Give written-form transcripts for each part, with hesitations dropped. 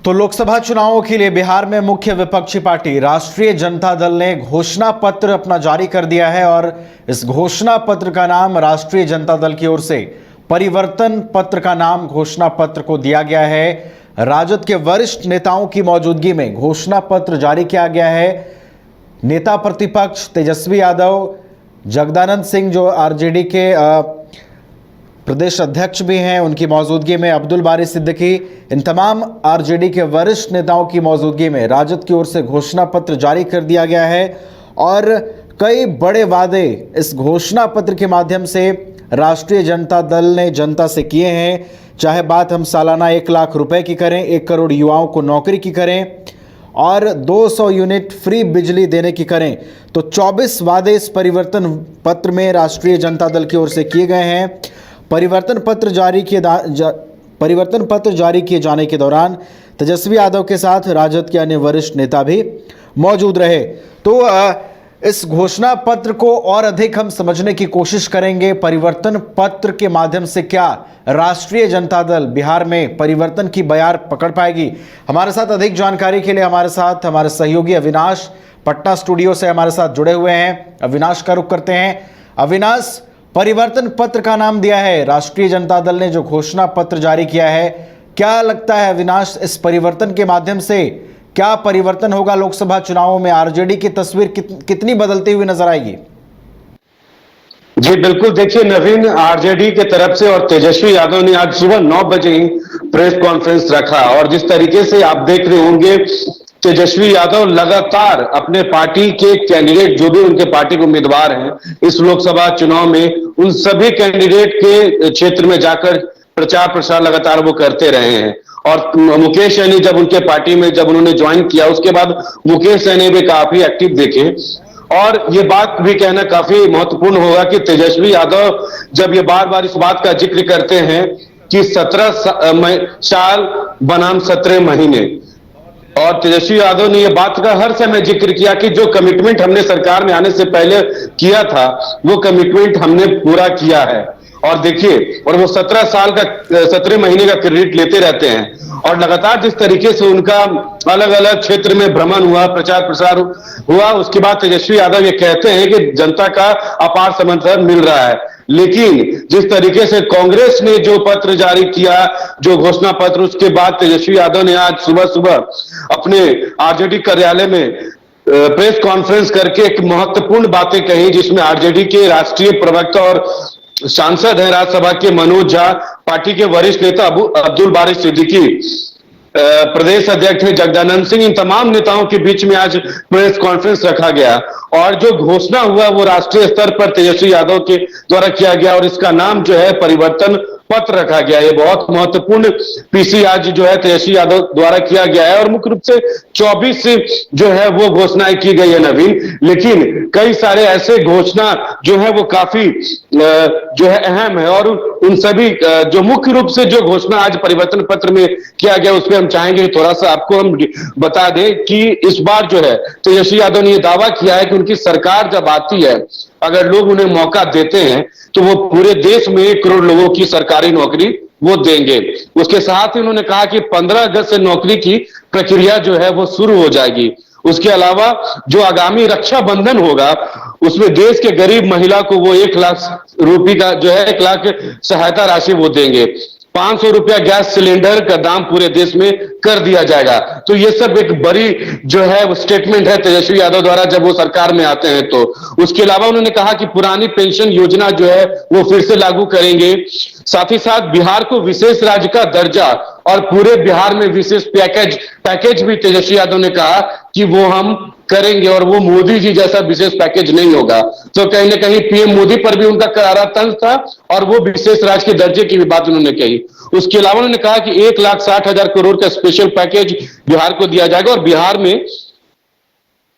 तो लोकसभा चुनावों के लिए बिहार में मुख्य विपक्षी पार्टी राष्ट्रीय जनता दल ने घोषणा पत्र अपना जारी कर दिया है और इस घोषणा पत्र का नाम राष्ट्रीय जनता दल की ओर से परिवर्तन पत्र का नाम घोषणा पत्र को दिया गया है। राजद के वरिष्ठ नेताओं की मौजूदगी में घोषणा पत्र जारी किया गया है। नेता प्रतिपक्ष तेजस्वी यादव, जगदानंद सिंह जो आरजेडी के प्रदेश अध्यक्ष भी हैं, उनकी मौजूदगी में अब्दुल बारी सिद्दीकी, इन तमाम आरजेडी के वरिष्ठ नेताओं की मौजूदगी में राजद की ओर से घोषणा पत्र जारी कर दिया गया है और कई बड़े वादे इस घोषणा पत्र के माध्यम से राष्ट्रीय जनता दल ने जनता से किए हैं। चाहे बात हम सालाना 1 लाख रुपए की करें, 1 करोड़ युवाओं को नौकरी की करें और 200 यूनिट फ्री बिजली देने की करें, तो 24 वादे इस परिवर्तन पत्र में राष्ट्रीय जनता दल की ओर से किए गए हैं। परिवर्तन पत्र जारी किए जाने के दौरान तेजस्वी यादव के साथ राजद के अन्य वरिष्ठ नेता भी मौजूद रहे। तो इस घोषणा पत्र को और अधिक हम समझने की कोशिश करेंगे। परिवर्तन पत्र के माध्यम से क्या राष्ट्रीय जनता दल बिहार में परिवर्तन की बयार पकड़ पाएगी? हमारे साथ अधिक जानकारी के लिए हमारे सहयोगी अविनाश पटना स्टूडियो से हमारे साथ जुड़े हुए हैं। अविनाश का रुख करते हैं। अविनाश, परिवर्तन पत्र का नाम दिया है राष्ट्रीय जनता दल ने, जो घोषणा पत्र जारी किया है, क्या लगता है अविनाश, इस परिवर्तन के माध्यम से क्या परिवर्तन होगा? लोकसभा चुनावों में आरजेडी की तस्वीर कितनी बदलती हुई नजर आएगी? जी बिल्कुल, देखिए नवीन, आरजेडी के तरफ से और तेजस्वी यादव ने आज सुबह 9 बजे ही प्रेस कॉन्फ्रेंस रखा और जिस तरीके से आप देख रहे होंगे, तेजस्वी यादव लगातार अपने पार्टी के कैंडिडेट, जो भी उनके पार्टी के उम्मीदवार हैं इस लोकसभा चुनाव में, उन सभी कैंडिडेट के क्षेत्र में जाकर प्रचार प्रसार लगातार वो करते रहे हैं। और मुकेश सहनी जब उनके पार्टी में जब उन्होंने ज्वाइन किया, उसके बाद मुकेश सहनी भी काफी एक्टिव दिखे। और ये बात भी कहना काफी महत्वपूर्ण होगा कि तेजस्वी यादव जब ये बार बार इस बात का जिक्र करते हैं कि 17 साल बनाम 17 महीने, और तेजस्वी यादव ने यह बात का हर समय जिक्र किया कि जो कमिटमेंट हमने सरकार में आने से पहले किया था वो कमिटमेंट हमने पूरा किया है। और देखिए, और वो 17 साल का 17 महीने का क्रेडिट लेते रहते हैं। और लगातार जिस तरीके से उनका अलग अलग क्षेत्र में भ्रमण हुआ, प्रचार प्रसार हुआ, उसके बाद तेजस्वी यादव ये कहते हैं कि जनता का अपार समर्थन मिल रहा है। लेकिन जिस तरीके से कांग्रेस ने जो पत्र जारी किया, जो घोषणा पत्र, उसके बाद तेजस्वी यादव ने आज सुबह सुबह अपने आरजेडी कार्यालय में प्रेस कॉन्फ्रेंस करके एक महत्वपूर्ण बातें कही, जिसमें आरजेडी के राष्ट्रीय प्रवक्ता और सांसद हैं राज्यसभा के मनोज झा, पार्टी के वरिष्ठ नेता अब्दुल बारी सिद्दीकी, प्रदेश अध्यक्ष है जगदानंद सिंह, इन तमाम नेताओं के बीच में आज प्रेस कॉन्फ्रेंस रखा गया और जो घोषणा हुआ वो राष्ट्रीय स्तर पर तेजस्वी यादव के द्वारा किया गया और इसका नाम जो है परिवर्तन पत्र रखा गया। ये बहुत महत्वपूर्ण पीसी आज जो है तेजस्वी यादव द्वारा किया गया है और मुख्य रूप से 24 जो है वो घोषणाएं की गई है नवीन। लेकिन कई सारे ऐसे घोषणा जो है वो काफी जो है अहम है और उन सभी जो मुख्य रूप से जो घोषणा आज परिवर्तन पत्र में किया गया, उस पर हम चाहेंगे थोड़ा सा आपको हम बता दें कि इस बार जो है तेजस्वी यादव ने यह दावा किया है कि उनकी सरकार जब आती है, अगर लोग उन्हें मौका देते हैं तो वो पूरे देश में 1 करोड़ लोगों की सरकारी नौकरी वो देंगे। उसके साथ ही उन्होंने कहा कि 15 अगस्त से नौकरी की प्रक्रिया जो है वो शुरू हो जाएगी। उसके अलावा जो आगामी रक्षाबंधन होगा उसमें देश के गरीब महिला को वो 1 लाख रुपए का जो है 1 लाख सहायता राशि वो देंगे। 500 रुपया गैस सिलेंडर का दाम पूरे देश में कर दिया जाएगा। तो ये सब एक बड़ी जो है वो स्टेटमेंट है तेजस्वी यादव द्वारा जब वो सरकार में आते हैं। तो उसके अलावा उन्होंने कहा कि पुरानी पेंशन योजना जो है वो फिर से लागू करेंगे। साथ ही साथ बिहार को विशेष राज्य का दर्जा और पूरे बिहार में विशेष पैकेज भी तेजस्वी यादव ने कहा कि वो हम करेंगे और वो मोदी जी जैसा विशेष पैकेज नहीं होगा। तो कहीं ना कहीं पीएम मोदी पर भी उनका करारा तंज था और वो विशेष राज्य के दर्जे की भी बात उन्होंने कही। उसके अलावा उन्होंने कहा कि 1,60,000 करोड़ का स्पेशल पैकेज बिहार को दिया जाएगा और बिहार में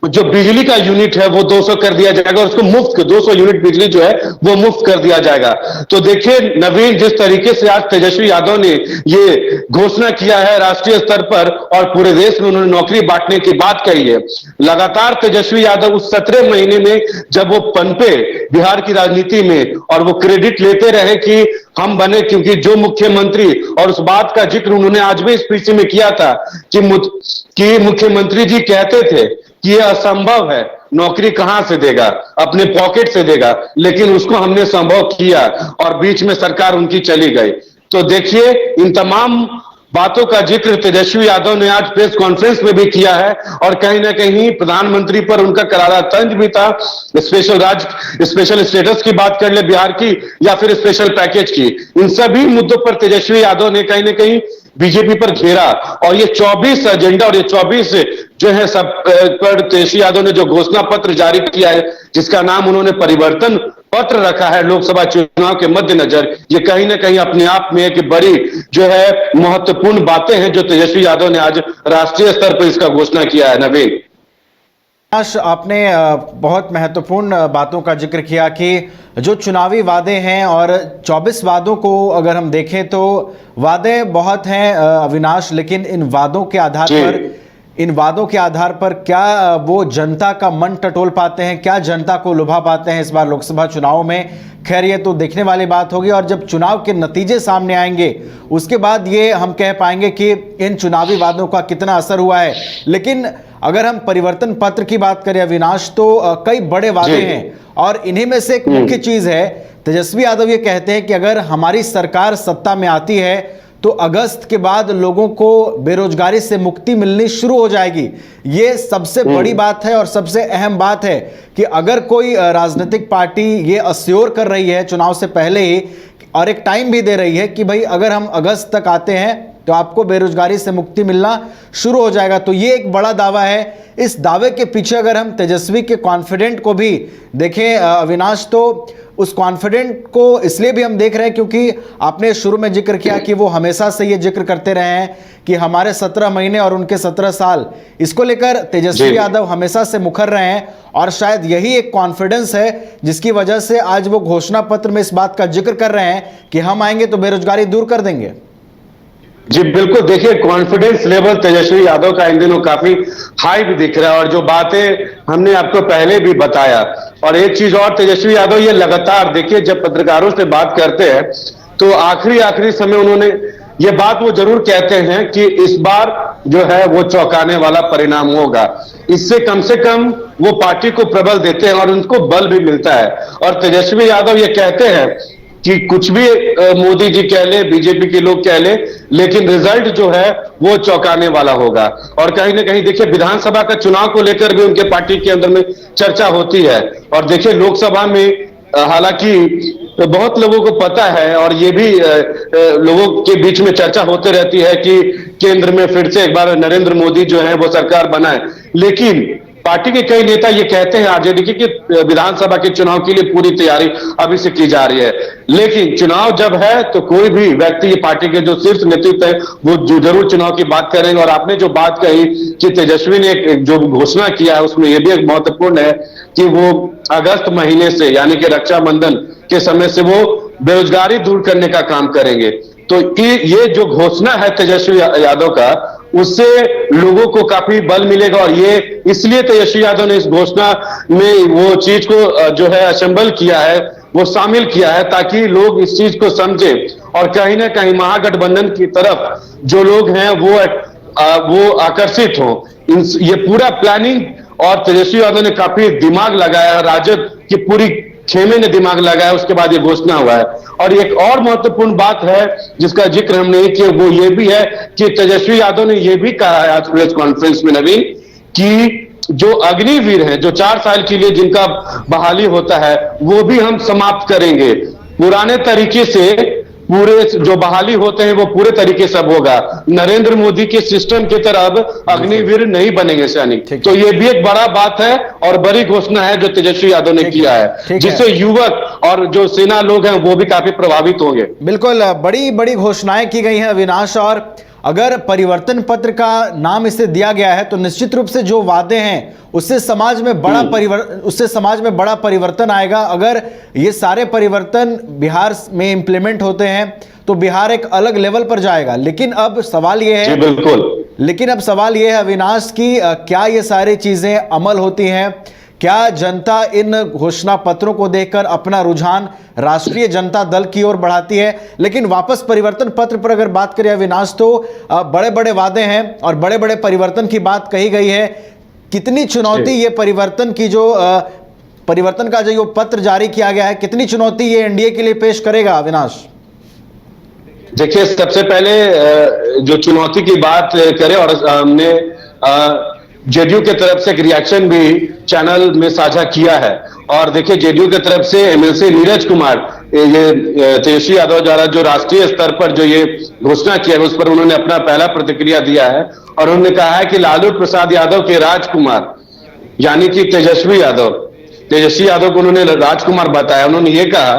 जो बिजली का यूनिट है वो 200 कर दिया जाएगा और उसको मुफ्त 200 यूनिट बिजली जो है वो मुफ्त कर दिया जाएगा। तो देखिए नवीन, जिस तरीके से आज तेजस्वी यादव ने ये घोषणा किया है राष्ट्रीय स्तर पर और पूरे देश में उन्होंने नौकरी बांटने की बात कही है। लगातार तेजस्वी यादव उस 17 महीने में जब वो पनपे बिहार की राजनीति में और वो क्रेडिट लेते रहे कि हम बने, क्योंकि जो मुख्यमंत्री, और उस बात का जिक्र उन्होंने आज भी स्पीच में किया था कि मुख्यमंत्री जी कहते थे कि यह असंभव है, नौकरी कहां से देगा, अपने पॉकेट से देगा, लेकिन उसको हमने संभव किया और बीच में सरकार उनकी चली गई। तो देखिए इन तमाम बातों का जिक्र तेजस्वी यादव ने आज प्रेस कॉन्फ्रेंस में भी किया है और कहीं ना कहीं प्रधानमंत्री पर उनका करारा तंज भी था। स्पेशल स्टेटस की बात कर ले बिहार की या फिर स्पेशल पैकेज की, इन सभी मुद्दों पर तेजस्वी यादव ने कहीं ना कहीं बीजेपी पर घेरा और ये 24 एजेंडा और ये 24 जो है सब पर तेजस्वी यादव ने जो घोषणा पत्र जारी किया है, जिसका नाम उन्होंने परिवर्तन पत्र रखा है लोकसभा चुनाव के मद्देनजर, ये कहीं ना कहीं अपने आप में एक बड़ी जो है महत्वपूर्ण बातें हैं जो तेजस्वी यादव ने आज राष्ट्रीय स्तर पर इसका घोषणा किया है। नवीन, आपने बहुत महत्वपूर्ण बातों का जिक्र किया कि जो चुनावी वादे हैं और 24 वादों को अगर हम देखें तो वादे बहुत हैं अविनाश, लेकिन इन वादों के आधार पर क्या वो जनता का मन टटोल पाते हैं, क्या जनता को लुभा पाते हैं इस बार लोकसभा चुनाव में? खैर ये तो देखने वाली बात होगी और जब चुनाव के नतीजे सामने आएंगे उसके बाद ये हम कह पाएंगे कि इन चुनावी वादों का कितना असर हुआ है। लेकिन अगर हम परिवर्तन पत्र की बात करें अविनाश, तो कई बड़े वादे हैं और इन्हीं में से एक मुख्य चीज है, तेजस्वी यादव ये कहते हैं कि अगर हमारी सरकार सत्ता में आती है तो अगस्त के बाद लोगों को बेरोजगारी से मुक्ति मिलनी शुरू हो जाएगी। ये सबसे बड़ी बात है और सबसे अहम बात है कि अगर कोई राजनीतिक पार्टी ये अश्योर कर रही है चुनाव से पहले ही और एक टाइम भी दे रही है कि भाई अगर हम अगस्त तक आते हैं तो आपको बेरोजगारी से मुक्ति मिलना शुरू हो जाएगा, तो ये एक बड़ा दावा है। इस दावे के पीछे अगर हम तेजस्वी के कॉन्फिडेंट को भी देखें अविनाश, तो उस कॉन्फिडेंट को इसलिए भी हम देख रहे हैं क्योंकि आपने शुरू में जिक्र किया कि वो हमेशा से ये जिक्र करते रहे हैं कि हमारे 17 महीने और उनके 17 साल, इसको लेकर तेजस्वी यादव हमेशा से मुखर रहे हैं और शायद यही एक कॉन्फिडेंस है जिसकी वजह से आज वो घोषणा पत्र में इस बात का जिक्र कर रहे हैं कि हम आएंगे तो बेरोजगारी दूर कर देंगे। जी बिल्कुल, देखिए कॉन्फिडेंस लेवल तेजस्वी यादव का इन दिनों काफी हाई भी दिख रहा है और जो बातें हमने आपको पहले भी बताया। और एक चीज और, तेजस्वी यादव ये लगातार देखिए जब पत्रकारों से बात करते हैं तो आखिरी समय उन्होंने ये बात वो जरूर कहते हैं कि इस बार जो है वो चौंकाने वाला परिणाम होगा, इससे कम से कम वो पार्टी को प्रबल देते हैं और उनको बल भी मिलता है। और तेजस्वी यादव ये कहते हैं कि कुछ भी मोदी जी कह ले, बीजेपी के लोग कह ले, लेकिन रिजल्ट जो है वो चौंकाने वाला होगा। और कहीं ना कहीं देखिए विधानसभा का चुनाव को लेकर भी उनके पार्टी के अंदर में चर्चा होती है और देखिए लोकसभा में हालांकि बहुत लोगों को पता है और ये भी लोगों के बीच में चर्चा होती रहती है कि केंद्र में फिर से एक बार नरेंद्र मोदी जो है वो सरकार बनाए, लेकिन पार्टी के कई नेता ये कहते हैं आरजेडी की कि विधानसभा के चुनाव के लिए पूरी तैयारी अभी से की जा रही है, लेकिन चुनाव जब है तो कोई भी व्यक्ति, ये पार्टी के जो शीर्ष नेतृत्व है वो जरूर चुनाव की बात करेंगे। और आपने जो बात कही कि तेजस्वी ने जो घोषणा किया है उसमें यह भी एक महत्वपूर्ण है कि वो अगस्त महीने से यानी कि रक्षाबंधन के समय से वो बेरोजगारी दूर करने का काम करेंगे। तो ये जो घोषणा है तेजस्वी यादव का, उससे लोगों को काफी बल मिलेगा और ये इसलिए तेजस्वी यादव ने इस घोषणा में वो चीज को जो है असेंबल किया है, वो शामिल किया है ताकि लोग इस चीज को समझे और कहीं ना कहीं महागठबंधन की तरफ जो लोग हैं वो आकर्षित हो। ये पूरा प्लानिंग और तेजस्वी यादव ने काफी दिमाग लगाया, राजद की पूरी खेमे ने दिमाग लगाया, उसके बाद ये घोषणा हुआ है। और एक और महत्वपूर्ण बात है जिसका जिक्र हम नहीं किया, वो ये भी है कि तेजस्वी यादव ने ये भी कहा है आज प्रेस कॉन्फ्रेंस में नवीन कि जो अग्निवीर हैं, जो 4 साल के लिए जिनका बहाली होता है, वो भी हम समाप्त करेंगे। पुराने तरीके से पूरे जो बहाली होते हैं वो पूरे तरीके से अब होगा, नरेंद्र मोदी के सिस्टम की तरह अब अग्निवीर नहीं बनेंगे सैनिक। तो ये भी एक बड़ा बात है और बड़ी घोषणा है जो तेजस्वी यादव ने किया है, जिससे युवक और जो सेना लोग हैं वो भी काफी प्रभावित होंगे। बिल्कुल, बड़ी बड़ी घोषणाएं की गई हैं अविनाश। और अगर परिवर्तन पत्र का नाम इसे दिया गया है तो निश्चित रूप से जो वादे हैं उससे समाज में बड़ा परिवर्तन आएगा। अगर ये सारे परिवर्तन बिहार में इंप्लीमेंट होते हैं तो बिहार एक अलग लेवल पर जाएगा। लेकिन अब सवाल ये है, बिल्कुल, अविनाश की क्या ये सारी चीजें अमल होती हैं? क्या जनता इन घोषणा पत्रों को देखकर अपना रुझान राष्ट्रीय जनता दल की ओर बढ़ाती है? लेकिन वापस परिवर्तन पत्र पर अगर बात करें अविनाश, तो बड़े बड़े वादे हैं और बड़े बड़े परिवर्तन की बात कही गई है। कितनी चुनौती ये परिवर्तन का जो पत्र जारी किया गया है, कितनी चुनौती ये एनडीए के लिए पेश करेगा अविनाश? देखिए, सबसे पहले जो चुनौती की बात करें, और हमने जेडीयू के तरफ से एक रिएक्शन भी चैनल में साझा किया है। और देखिए, जेडीयू के तरफ से एमएलसी नीरज कुमार, ये तेजस्वी यादव द्वारा जो राष्ट्रीय स्तर पर जो ये घोषणा किया है उस पर उन्होंने अपना पहला प्रतिक्रिया दिया है और उन्होंने कहा है कि लालू प्रसाद यादव के राजकुमार यानी कि तेजस्वी यादव को उन्होंने राजकुमार बताया। उन्होंने ये कहा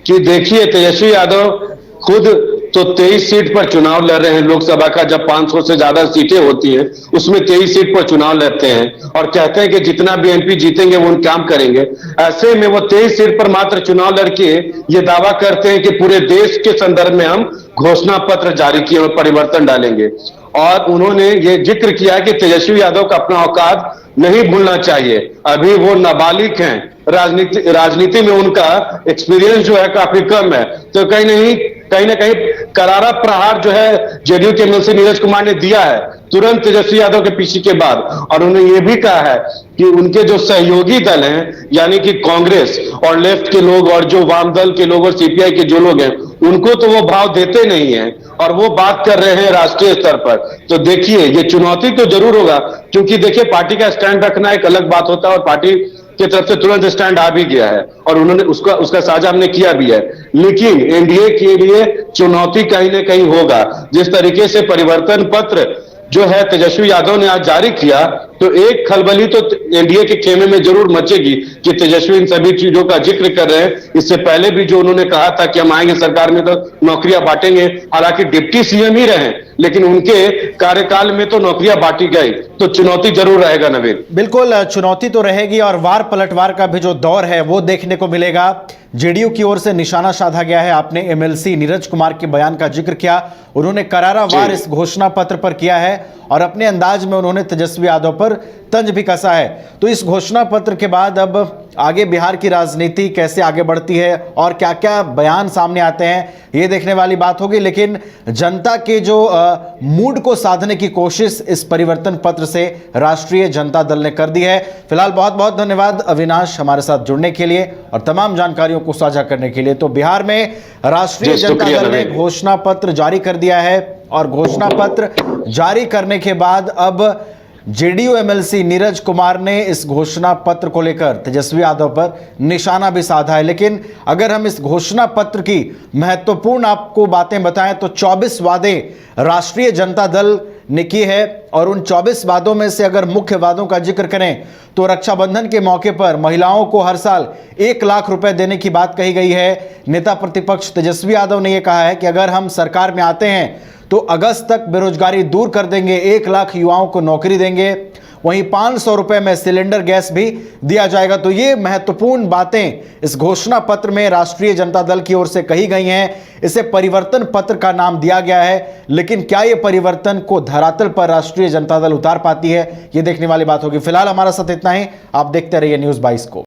कि देखिए, तेजस्वी यादव खुद तो 23 सीट पर चुनाव लड़ रहे हैं। लोकसभा का जब 500 से ज्यादा सीटें होती हैं उसमें 23 सीट पर चुनाव लड़ते हैं और कहते हैं कि जितना भी एमपी जीतेंगे वो काम करेंगे। ऐसे में वो 23 सीट पर मात्र चुनाव लड़के ये दावा करते हैं कि पूरे देश के संदर्भ में हम घोषणा पत्र जारी किए और परिवर्तन डालेंगे। और उन्होंने ये जिक्र किया कि तेजस्वी यादव का अपना औकात नहीं भूलना चाहिए, अभी वो नाबालिग हैं, राजनीति में उनका एक्सपीरियंस जो है काफी कम है। तो कहीं ना कहीं करारा प्रहार जो है जेडीयू के एमएलसी नीरज कुमार ने दिया है तुरंत तेजस्वी यादव के पीछे के बाद। और उन्होंने ये भी कहा है कि उनके जो सहयोगी दल हैं यानी कि कांग्रेस और लेफ्ट के लोग और जो वाम दल के लोग और सीपीआई के जो लोग हैं उनको तो वो भाव देते नहीं है और वो बात कर रहे हैं राष्ट्रीय स्तर पर। तो देखिए, ये चुनौती तो जरूर होगा, क्योंकि देखिए, पार्टी का स्टैंड रखना एक अलग बात होता है और पार्टी की तरफ से तुरंत स्टैंड आ भी गया है और उन्होंने उसका साझा हमने किया भी है। लेकिन एनडीए के लिए चुनौती कहीं ना कहीं होगा। जिस तरीके से परिवर्तन पत्र जो है तेजस्वी यादव ने आज जारी किया, तो एक खलबली तो एनडीए के खेमे में जरूर मचेगी कि तेजस्वी इन सभी चीजों का जिक्र कर रहे हैं। इससे पहले भी जो उन्होंने कहा था कि हम आएंगे सरकार में तो नौकरियां बांटेंगे, हालांकि डिप्टी सीएम ही रहे लेकिन उनके कार्यकाल में तो नौकरियां बांटी गई। तो चुनौती जरूर रहेगा नवीन। बिल्कुल चुनौती तो रहेगी और वार पलटवार का भी जो दौर है वो देखने को मिलेगा। जेडीयू की ओर से निशाना साधा गया है। आपने एमएलसी नीरज कुमार के बयान का जिक्र किया, उन्होंने करारा वार इस घोषणा पत्र पर किया है और अपने अंदाज में उन्होंने तेजस्वी यादव पर तंज भी कसा है। तो इस घोषणा पत्र के बाद अब आगे बिहार की राजनीति कैसे आगे बढ़ती है और क्या क्या बयान सामने आते हैं ये देखने वाली बात होगी। लेकिन जनता के जो मूड को साधने की कोशिश इस परिवर्तन पत्र से राष्ट्रीय जनता दल ने कर दी है। फिलहाल बहुत बहुत धन्यवाद अविनाश हमारे साथ जुड़ने के लिए और तमाम जानकारियों को साझा करने के लिए। तो बिहार में राष्ट्रीय जनता दल ने घोषणा पत्र जारी कर दिया है और घोषणा पत्र जारी करने के बाद अब जेडीयू एमएलसी नीरज कुमार ने इस घोषणा पत्र को लेकर तेजस्वी यादव पर निशाना भी साधा है। लेकिन अगर हम इस घोषणा पत्र की महत्वपूर्ण आपको बातें बताएं तो 24 वादे राष्ट्रीय जनता दल ने की है और उन 24 वादों में से अगर मुख्य वादों का जिक्र करें तो रक्षाबंधन के मौके पर महिलाओं को हर साल 1 लाख रुपए देने की बात कही गई है। नेता प्रतिपक्ष तेजस्वी यादव ने यह कहा है कि अगर हम सरकार में आते हैं तो अगस्त तक बेरोजगारी दूर कर देंगे, 1 लाख युवाओं को नौकरी देंगे, वहीं 500 रुपए में सिलेंडर गैस भी दिया जाएगा। तो ये महत्वपूर्ण बातें इस घोषणा पत्र में राष्ट्रीय जनता दल की ओर से कही गई हैं। इसे परिवर्तन पत्र का नाम दिया गया है, लेकिन क्या ये परिवर्तन को धरातल पर राष्ट्रीय जनता दल उतार पाती है, ये देखने वाली बात होगी। फिलहाल हमारा साथ इतना ही, आप देखते रहिए न्यूज़ 22 को।